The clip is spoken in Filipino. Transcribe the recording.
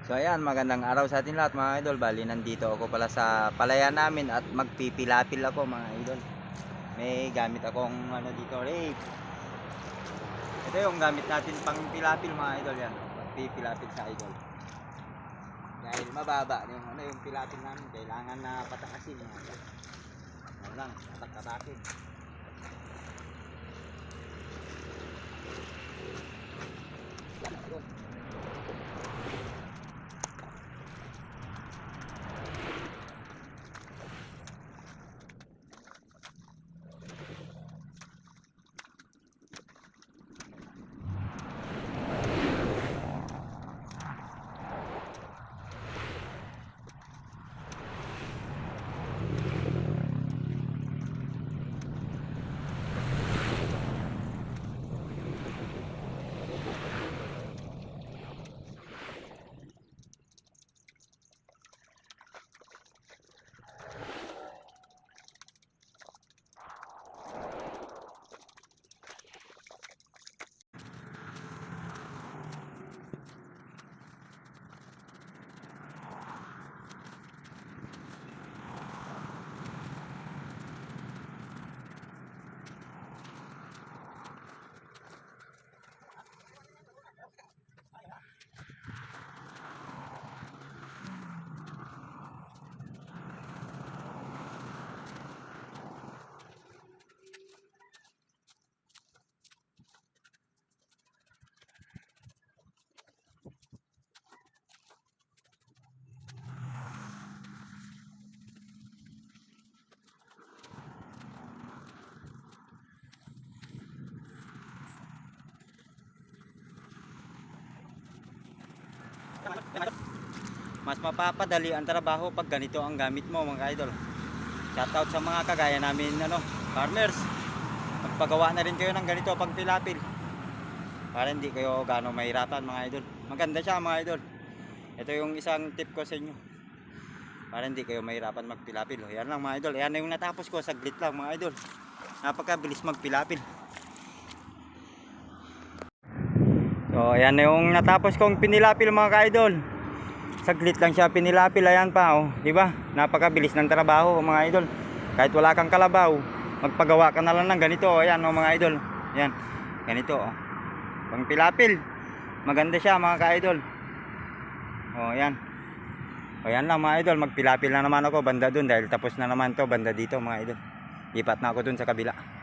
So ayan, magandang araw sa atin lahat mga idol. Bali nandito ako pala sa palayan namin at magpipilapil ako mga idol. May gamit akong ano dito, rake. Ito yung gamit natin pang pilapil mga idol yan. Magpipilapil sa idol. Dahil mababa yung pilapil namin, kailangan na patakasin mga idol. Ano lang, patak-patakin. Mas mapapadali ang trabaho pag ganito ang gamit mo mga idol. Shoutout sa mga kagaya namin farmers. Magpagawa na rin kayo ng ganito pag pilapil. Para hindi kayo gaano mahirapan mga idol. Maganda siya mga idol. Ito yung isang tip ko sa inyo. Para hindi kayo mahirapan magpilapil. Yan lang mga idol. Yan na yung natapos ko, saglit lang mga idol. Napakabilis magpilapil. So ayan na yung natapos kong pinilapil mga idol. Saglit lang siya pinilapil, ayan pa oh, di ba? Napakabilis ng trabaho mga idol. Kahit wala kang kalabaw, magpagawa ka na lang ng ganito, ayan oh, mga idol. Ayan, ganito oh. Pang pilapil. Maganda siya mga ka-idol. Oh, ayan. O yan lang mga idol, magpilapil na naman ako banda dun dahil tapos na naman to banda dito mga idol. Lipat na ako dun sa kabila.